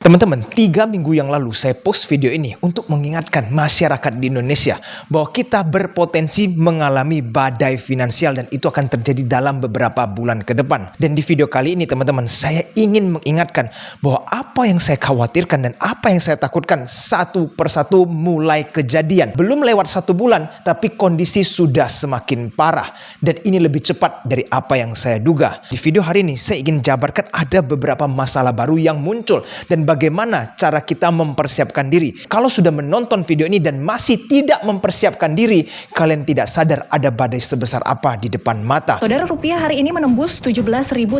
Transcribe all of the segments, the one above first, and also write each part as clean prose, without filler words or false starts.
Teman-teman, 3 minggu yang lalu saya post video ini untuk mengingatkan masyarakat di Indonesia bahwa kita berpotensi mengalami badai finansial dan itu akan terjadi dalam beberapa bulan ke depan. Dan di video kali ini teman-teman, saya ingin mengingatkan bahwa apa yang saya khawatirkan dan apa yang saya takutkan satu persatu mulai kejadian. Belum lewat 1 bulan, tapi kondisi sudah semakin parah. Dan ini lebih cepat dari apa yang saya duga. Di video hari ini, saya ingin jabarkan ada beberapa masalah baru yang muncul dan bagaimana cara kita mempersiapkan diri. Kalau sudah menonton video ini dan masih tidak mempersiapkan diri, kalian tidak sadar ada badai sebesar apa di depan mata. Saudara, rupiah hari ini menembus 17.300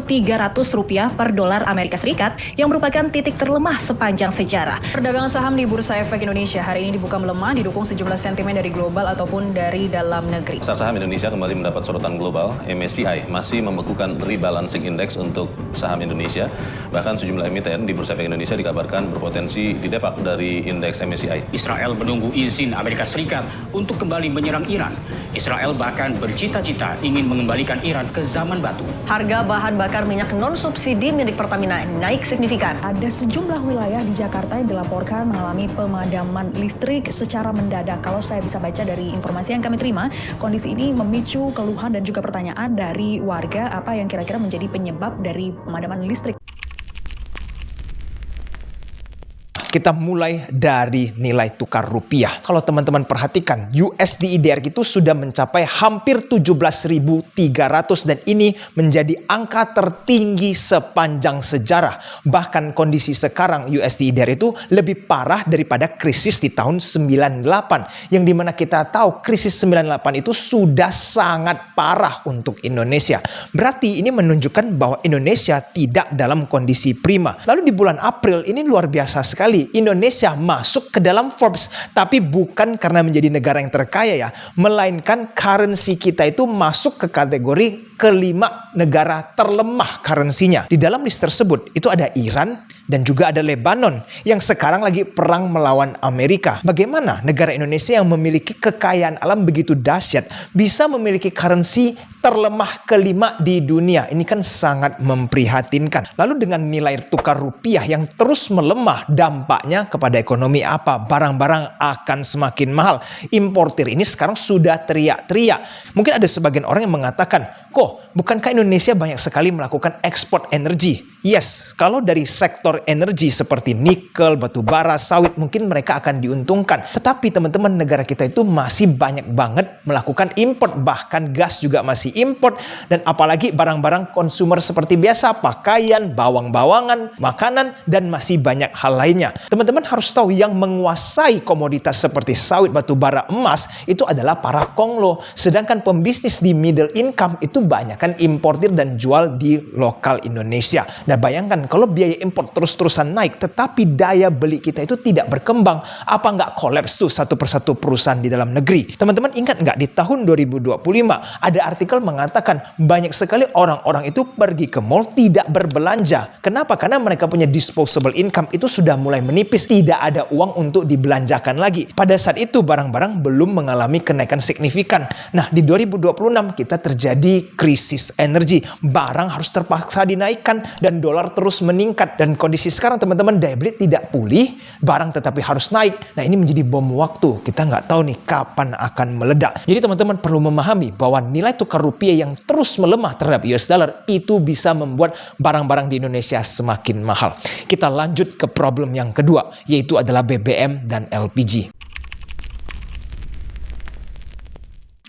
rupiah per dolar Amerika Serikat yang merupakan titik terlemah sepanjang sejarah. Perdagangan saham di Bursa Efek Indonesia hari ini dibuka melemah, didukung sejumlah sentimen dari global ataupun dari dalam negeri. Pasar saham Indonesia kembali mendapat sorotan global. MSCI masih membekukan rebalancing index untuk saham Indonesia. Bahkan sejumlah emiten di Bursa Efek Indonesia dikabarkan berpotensi didepak dari indeks MSCI. Israel menunggu izin Amerika Serikat untuk kembali menyerang Iran. Israel bahkan bercita-cita ingin mengembalikan Iran ke zaman batu. Harga bahan bakar minyak non-subsidi milik Pertamina naik signifikan. Ada sejumlah wilayah di Jakarta yang dilaporkan mengalami pemadaman listrik secara mendadak. Kalau saya bisa baca dari informasi yang kami terima, kondisi ini memicu keluhan dan juga pertanyaan dari warga apa yang kira-kira menjadi penyebab dari pemadaman listrik. Kita mulai dari nilai tukar rupiah. Kalau teman-teman perhatikan, USD IDR itu sudah mencapai hampir 17.300 dan ini menjadi angka tertinggi sepanjang sejarah. Bahkan kondisi sekarang USD IDR itu lebih parah daripada krisis di tahun 98. Yang dimana kita tahu krisis 98 itu sudah sangat parah untuk Indonesia. Berarti ini menunjukkan bahwa Indonesia tidak dalam kondisi prima. Lalu di bulan April ini luar biasa sekali. Indonesia masuk ke dalam Forbes, tapi bukan karena menjadi negara yang terkaya ya, melainkan currency kita itu masuk ke kategori kelima negara terlemah currency-nya. Di dalam list tersebut itu ada Iran dan juga ada Lebanon yang sekarang lagi perang melawan Amerika. Bagaimana negara Indonesia yang memiliki kekayaan alam begitu dahsyat bisa memiliki currency terlemah kelima di dunia? Ini kan sangat memprihatinkan. Lalu dengan nilai tukar rupiah yang terus melemah, dampaknya kepada ekonomi apa? Barang-barang akan semakin mahal. Importir ini sekarang sudah teriak-teriak. Mungkin ada sebagian orang yang mengatakan, kok bukankah Indonesia banyak sekali melakukan ekspor energi? Yes, kalau dari sektor energi seperti nikel, batu bara, sawit, mungkin mereka akan diuntungkan. Tetapi teman-teman, negara kita itu masih banyak banget melakukan import. Bahkan gas juga masih import. Dan apalagi barang-barang konsumer seperti biasa, pakaian, bawang-bawangan, makanan, dan masih banyak hal lainnya. Teman-teman harus tahu yang menguasai komoditas seperti sawit, batu bara, emas, itu adalah para konglo. Sedangkan pembisnis di middle income itu banyak kan importir dan jual di lokal Indonesia. Nah bayangkan kalau biaya import terus-terusan naik tetapi daya beli kita itu tidak berkembang, apa nggak kolaps tuh satu persatu perusahaan di dalam negeri? Teman-teman ingat nggak di tahun 2025 ada artikel mengatakan banyak sekali orang-orang itu pergi ke mall tidak berbelanja. Kenapa? Karena mereka punya disposable income itu sudah mulai menipis, tidak ada uang untuk dibelanjakan lagi. Pada saat itu barang-barang belum mengalami kenaikan signifikan. Nah di 2026 kita terjadi krisis energi, barang harus terpaksa dinaikkan dan dolar terus meningkat. Dan kondisi sekarang teman-teman, daya beli tidak pulih, barang tetapi harus naik. Nah ini menjadi bom waktu, kita nggak tahu nih kapan akan meledak. Jadi teman-teman perlu memahami bahwa nilai tukar rupiah yang terus melemah terhadap US dollar itu bisa membuat barang-barang di Indonesia semakin mahal. Kita lanjut ke problem yang kedua, yaitu adalah BBM dan LPG.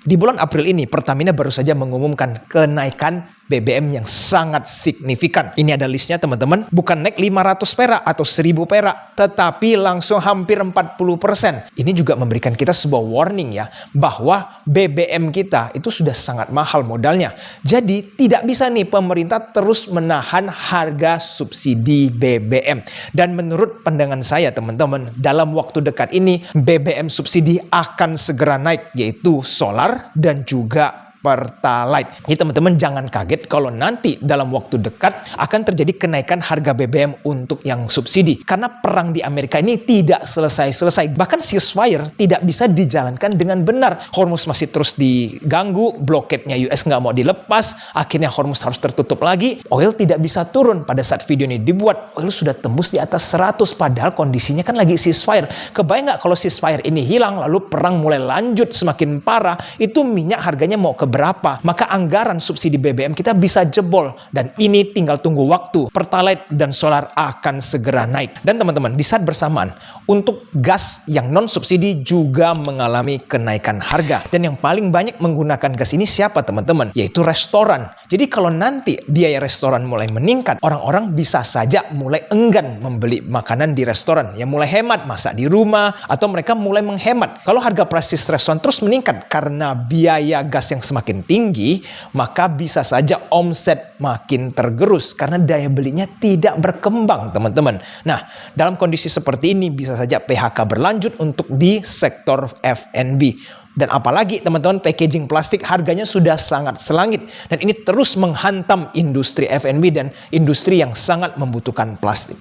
Di bulan April ini, Pertamina baru saja mengumumkan kenaikan BBM yang sangat signifikan. Ini ada listnya teman-teman. Bukan naik 500 perak atau 1000 perak, tetapi langsung hampir 40%. Ini juga memberikan kita sebuah warning ya, bahwa BBM kita itu sudah sangat mahal modalnya. Jadi tidak bisa nih pemerintah terus menahan harga subsidi BBM. Dan menurut pandangan saya teman-teman, dalam waktu dekat ini BBM subsidi akan segera naik, yaitu solar dan juga Pertalite. Jadi teman-teman jangan kaget kalau nanti dalam waktu dekat akan terjadi kenaikan harga BBM untuk yang subsidi. Karena perang di Amerika ini tidak selesai-selesai. Bahkan ceasefire tidak bisa dijalankan dengan benar. Hormuz masih terus diganggu, bloketnya US nggak mau dilepas, akhirnya Hormuz harus tertutup lagi, oil tidak bisa turun. Pada saat video ini dibuat, oil sudah tembus di atas 100, padahal kondisinya kan lagi ceasefire. Kebayang nggak kalau ceasefire ini hilang, lalu perang mulai lanjut semakin parah, itu minyak harganya mau ke berapa? Maka anggaran subsidi BBM kita bisa jebol, dan ini tinggal tunggu waktu. Pertalite dan solar akan segera naik. Dan teman-teman, di saat bersamaan, untuk gas yang non-subsidi juga mengalami kenaikan harga. Dan yang paling banyak menggunakan gas ini siapa teman-teman? Yaitu restoran. Jadi kalau nanti biaya restoran mulai meningkat, orang-orang bisa saja mulai enggan membeli makanan di restoran. Ya mulai hemat, masak di rumah, atau mereka mulai menghemat. Kalau harga prestis restoran terus meningkat karena biaya gas yang semakin tinggi, maka bisa saja omset makin tergerus karena daya belinya tidak berkembang teman-teman. Nah, dalam kondisi seperti ini bisa saja PHK berlanjut untuk di sektor F&B. Dan apalagi teman-teman, packaging plastik harganya sudah sangat selangit. Dan ini terus menghantam industri F&B dan industri yang sangat membutuhkan plastik.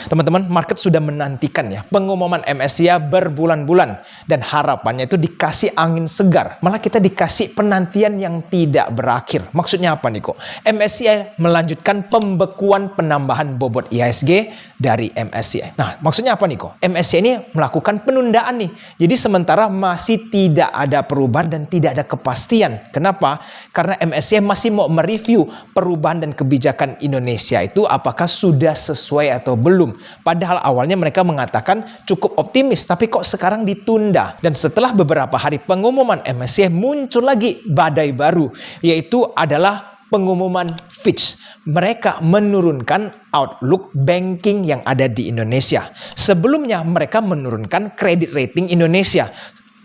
Teman-teman, market sudah menantikan ya pengumuman MSCI berbulan-bulan, dan harapannya itu dikasih angin segar. Malah kita dikasih penantian yang tidak berakhir. Maksudnya apa nih kok? MSCI melanjutkan pembekuan penambahan bobot IHSG dari MSCI. Nah, maksudnya apa nih kok? MSCI ini melakukan penundaan nih. Jadi sementara masih tidak ada perubahan dan tidak ada kepastian. Kenapa? Karena MSCI masih mau mereview perubahan dan kebijakan Indonesia itu apakah sudah sesuai atau belum. Padahal awalnya mereka mengatakan cukup optimis, tapi kok sekarang ditunda. Dan setelah beberapa hari pengumuman MSCI muncul lagi badai baru, yaitu adalah pengumuman Fitch. Mereka menurunkan outlook banking yang ada di Indonesia. Sebelumnya mereka menurunkan kredit rating Indonesia.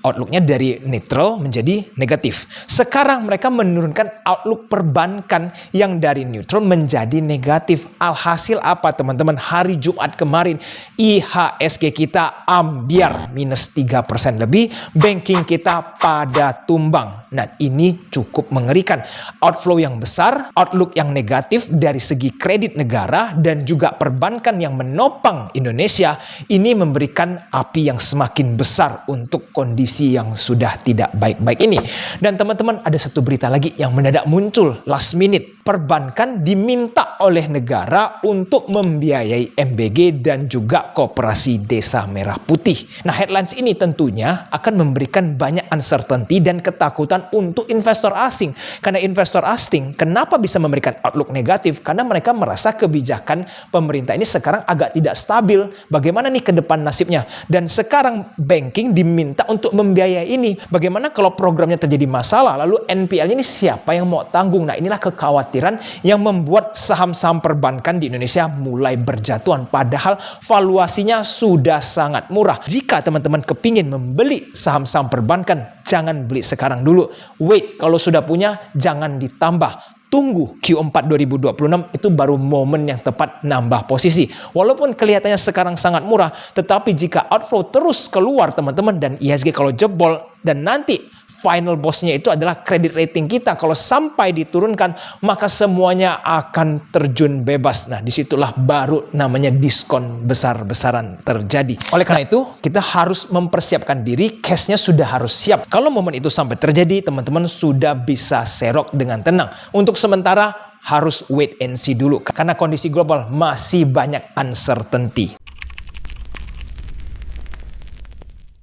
Outlooknya dari neutral menjadi negatif. Sekarang mereka menurunkan outlook perbankan yang dari neutral menjadi negatif. Alhasil apa teman-teman? Hari Jumat kemarin IHSG kita ambiar minus 3% lebih. Banking kita pada tumbang. Nah, ini cukup mengerikan. Outflow yang besar, outlook yang negatif dari segi kredit negara dan juga perbankan yang menopang Indonesia, ini memberikan api yang semakin besar untuk kondisi yang sudah tidak baik-baik ini. Dan teman-teman, ada satu berita lagi yang mendadak muncul last minute. Perbankan diminta oleh negara untuk membiayai MBG dan juga Koperasi Desa Merah Putih. Nah, headlines ini tentunya akan memberikan banyak uncertainty dan ketakutan untuk investor asing. Karena investor asing kenapa bisa memberikan outlook negatif? Karena mereka merasa kebijakan pemerintah ini sekarang agak tidak stabil. Bagaimana nih ke depan nasibnya? Dan sekarang banking diminta untuk membiayai ini. Bagaimana kalau programnya terjadi masalah? Lalu NPL ini siapa yang mau tanggung? Nah, inilah kekhawatiran yang membuat saham-saham perbankan di Indonesia mulai berjatuhan. Padahal valuasinya sudah sangat murah. Jika teman-teman kepingin membeli saham-saham perbankan, jangan beli sekarang dulu. Wait, kalau sudah punya, jangan ditambah. Tunggu Q4 2026, itu baru momen yang tepat nambah posisi. Walaupun kelihatannya sekarang sangat murah, tetapi jika outflow terus keluar teman-teman, dan IHSG kalau jebol, dan nanti final bossnya itu adalah kredit rating kita, kalau sampai diturunkan, maka semuanya akan terjun bebas. Nah, disitulah baru namanya diskon besar-besaran terjadi. Oleh karena itu, kita harus mempersiapkan diri, cashnya sudah harus siap. Kalau momen itu sampai terjadi, teman-teman sudah bisa serok dengan tenang. Untuk sementara, harus wait and see dulu, karena kondisi global masih banyak uncertainty.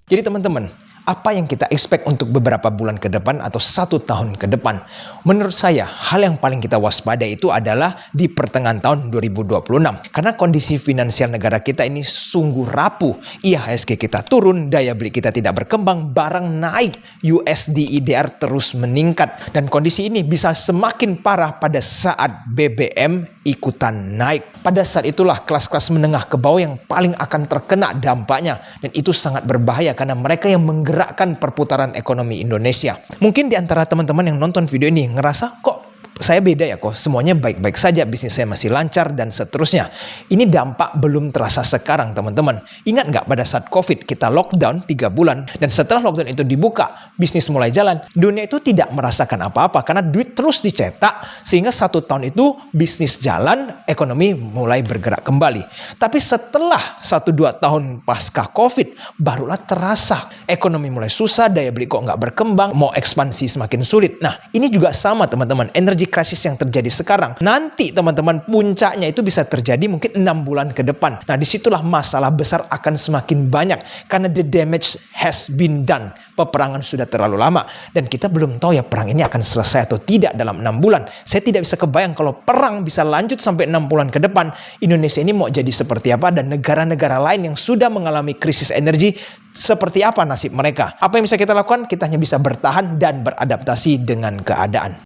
Jadi teman-teman, apa yang kita expect untuk beberapa bulan ke depan atau 1 tahun ke depan? Menurut saya, hal yang paling kita waspadai itu adalah di pertengahan tahun 2026. Karena kondisi finansial negara kita ini sungguh rapuh. IHSG kita turun, daya beli kita tidak berkembang, barang naik, USD IDR terus meningkat. Dan kondisi ini bisa semakin parah pada saat BBM ikutan naik. Pada saat itulah kelas-kelas menengah ke bawah yang paling akan terkena dampaknya. Dan itu sangat berbahaya karena mereka yang menggerakkan perputaran ekonomi Indonesia. Mungkin di antara teman-teman yang nonton video ini ngerasa kok saya beda ya kok, semuanya baik-baik saja, bisnis saya masih lancar dan seterusnya. Ini dampak belum terasa sekarang teman-teman. Ingat nggak pada saat COVID kita lockdown 3 bulan dan setelah lockdown itu dibuka, bisnis mulai jalan. Dunia itu tidak merasakan apa-apa karena duit terus dicetak sehingga 1 tahun itu bisnis jalan, ekonomi mulai bergerak kembali. Tapi setelah 1-2 tahun pasca COVID barulah terasa ekonomi mulai susah, daya beli kok nggak berkembang, mau ekspansi semakin sulit. Nah ini juga sama teman-teman, energi krisis yang terjadi sekarang. Nanti teman-teman puncaknya itu bisa terjadi mungkin 6 bulan ke depan. Nah disitulah masalah besar akan semakin banyak karena the damage has been done. Peperangan sudah terlalu lama dan kita belum tahu ya perang ini akan selesai atau tidak dalam 6 bulan. Saya tidak bisa kebayang kalau perang bisa lanjut sampai 6 bulan ke depan. Indonesia ini mau jadi seperti apa dan negara-negara lain yang sudah mengalami krisis energi seperti apa nasib mereka. Apa yang bisa kita lakukan? Kita hanya bisa bertahan dan beradaptasi dengan keadaan.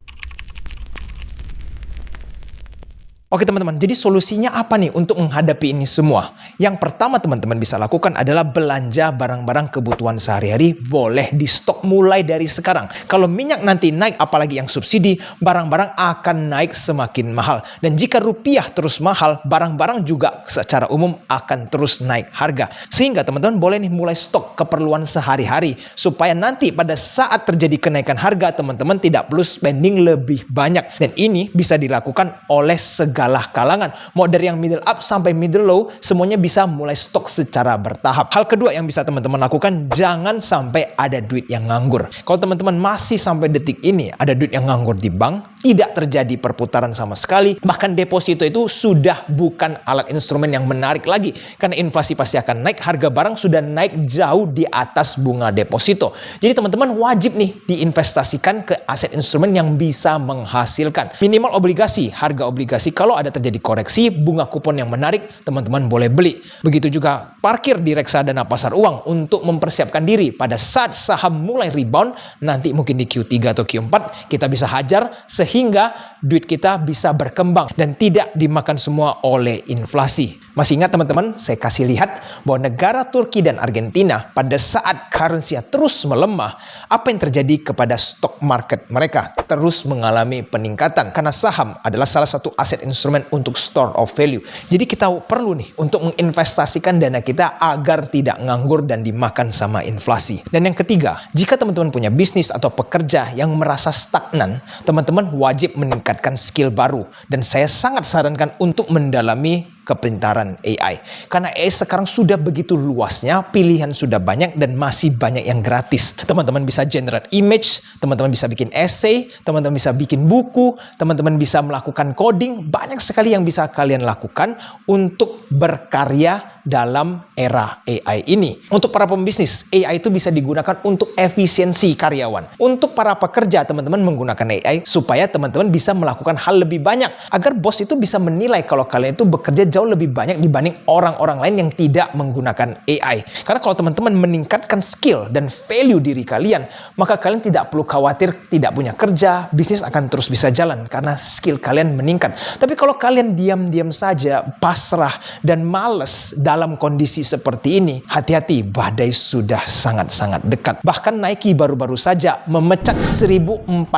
Oke teman-teman, jadi solusinya apa nih untuk menghadapi ini semua? Yang pertama teman-teman bisa lakukan adalah belanja barang-barang kebutuhan sehari-hari boleh di stok mulai dari sekarang. Kalau minyak nanti naik, apalagi yang subsidi, barang-barang akan naik semakin mahal. Dan jika rupiah terus mahal, barang-barang juga secara umum akan terus naik harga. Sehingga teman-teman boleh nih mulai stok keperluan sehari-hari supaya nanti pada saat terjadi kenaikan harga, teman-teman tidak perlu spending lebih banyak. Dan ini bisa dilakukan oleh segala kalangan, mau dari yang middle up sampai middle low, semuanya bisa mulai stok secara bertahap. Hal kedua yang bisa teman-teman lakukan, jangan sampai ada duit yang nganggur. Kalau teman-teman masih sampai detik ini ada duit yang nganggur di bank, tidak terjadi perputaran sama sekali, bahkan deposito itu sudah bukan alat instrumen yang menarik lagi, karena inflasi pasti akan naik, harga barang sudah naik jauh di atas bunga deposito. Jadi teman-teman wajib nih diinvestasikan ke aset instrumen yang bisa menghasilkan. Minimal obligasi, harga obligasi kalau ada terjadi koreksi, bunga kupon yang menarik, teman-teman boleh beli. Begitu juga parkir di reksadana pasar uang untuk mempersiapkan diri pada saat saham mulai rebound, nanti mungkin di Q3 atau Q4 kita bisa hajar sehingga duit kita bisa berkembang dan tidak dimakan semua oleh inflasi. Masih ingat teman-teman, saya kasih lihat bahwa negara Turki dan Argentina pada saat currency terus melemah, apa yang terjadi kepada stock market mereka? Terus mengalami peningkatan karena saham adalah salah satu aset instrumen untuk store of value. Jadi kita perlu nih untuk menginvestasikan dana kita agar tidak nganggur dan dimakan sama inflasi. Dan yang ketiga, jika teman-teman punya bisnis atau pekerja yang merasa stagnan, teman-teman wajib meningkatkan skill baru. Dan saya sangat sarankan untuk mendalami kepintaran AI. Karena AI sekarang sudah begitu luasnya, pilihan sudah banyak dan masih banyak yang gratis. Teman-teman bisa generate image, teman-teman bisa bikin essay, teman-teman bisa bikin buku, teman-teman bisa melakukan coding, banyak sekali yang bisa kalian lakukan untuk berkarya dalam era AI ini. Untuk para pembisnis, AI itu bisa digunakan untuk efisiensi karyawan. Untuk para pekerja, teman-teman menggunakan AI supaya teman-teman bisa melakukan hal lebih banyak. Agar bos itu bisa menilai kalau kalian itu bekerja jauh lebih banyak dibanding orang-orang lain yang tidak menggunakan AI. Karena kalau teman-teman meningkatkan skill dan value diri kalian, maka kalian tidak perlu khawatir tidak punya kerja, bisnis akan terus bisa jalan karena skill kalian meningkat. Tapi kalau kalian diam-diam saja, pasrah dan males dalam kondisi seperti ini, hati-hati, badai sudah sangat-sangat dekat. Bahkan Nike baru-baru saja memecat 1.400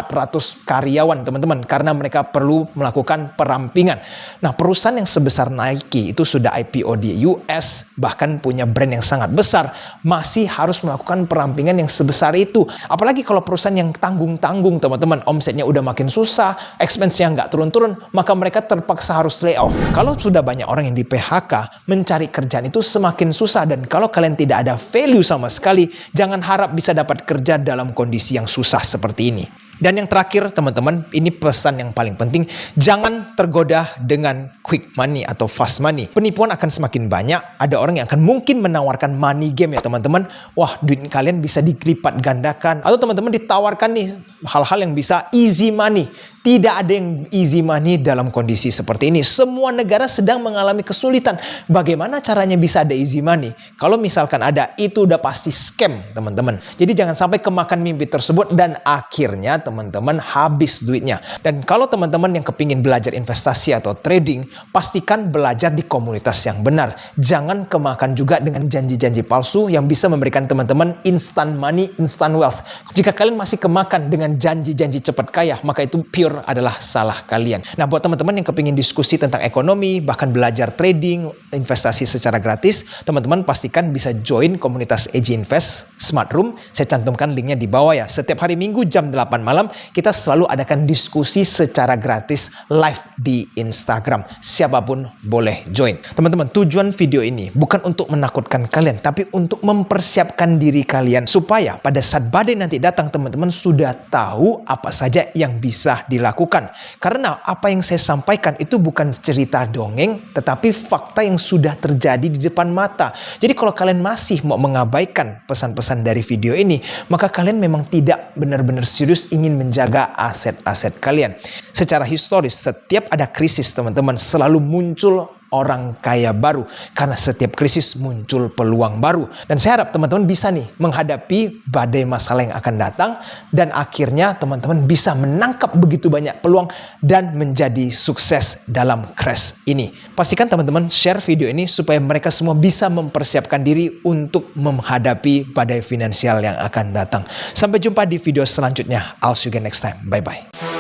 karyawan, teman-teman, karena mereka perlu melakukan perampingan. Nah, perusahaan yang sebesar Nike itu sudah IPO di US, bahkan punya brand yang sangat besar, masih harus melakukan perampingan yang sebesar itu. Apalagi kalau perusahaan yang tanggung-tanggung, teman-teman, omsetnya udah makin susah, expense-nya nggak turun-turun, maka mereka terpaksa harus layoff. Kalau sudah banyak orang yang di PHK, mencari kerjaan itu semakin susah, dan kalau kalian tidak ada value sama sekali, jangan harap bisa dapat kerja dalam kondisi yang susah seperti ini. Dan yang terakhir teman-teman, ini pesan yang paling penting, jangan tergoda dengan quick money atau fast money. Penipuan akan semakin banyak, ada orang yang akan mungkin menawarkan money game ya teman-teman. Wah, duit kalian bisa dilipat gandakan. Atau teman-teman ditawarkan nih hal-hal yang bisa easy money. Tidak ada yang easy money dalam kondisi seperti ini. Semua negara sedang mengalami kesulitan. Bagaimana caranya bisa ada easy money? Kalau misalkan ada, itu udah pasti scam teman-teman. Jadi jangan sampai kemakan mimpi tersebut dan akhirnya teman-teman habis duitnya. Dan kalau teman-teman yang kepingin belajar investasi atau trading, pastikan belajar di komunitas yang benar. Jangan kemakan juga dengan janji-janji palsu yang bisa memberikan teman-teman instant money, instant wealth. Jika kalian masih kemakan dengan janji-janji cepat kaya, maka itu pure failure adalah salah kalian. Nah, buat teman-teman yang kepingin diskusi tentang ekonomi, bahkan belajar trading, investasi secara gratis, teman-teman pastikan bisa join komunitas AJ Invest Smart Room. Saya cantumkan linknya di bawah ya. Setiap hari Minggu jam 8 malam, kita selalu adakan diskusi secara gratis live di Instagram. Siapapun boleh join. Teman-teman, tujuan video ini bukan untuk menakutkan kalian, tapi untuk mempersiapkan diri kalian supaya pada saat badai nanti datang, teman-teman sudah tahu apa saja yang bisa dilakukan. Karena apa yang saya sampaikan itu bukan cerita dongeng, tetapi fakta yang sudah terjadi di depan mata. Jadi kalau kalian masih mau mengabaikan pesan-pesan dari video ini, maka kalian memang tidak benar-benar serius ingin menjaga aset-aset kalian. Secara historis, setiap ada krisis, teman-teman, selalu muncul orang kaya baru, karena setiap krisis muncul peluang baru. Dan saya harap teman-teman bisa nih menghadapi badai masalah yang akan datang, dan akhirnya teman-teman bisa menangkap begitu banyak peluang dan menjadi sukses dalam crash ini. Pastikan teman-teman share video ini supaya mereka semua bisa mempersiapkan diri untuk menghadapi badai finansial yang akan datang. Sampai jumpa di video selanjutnya. I'll see you again next time. Bye-bye.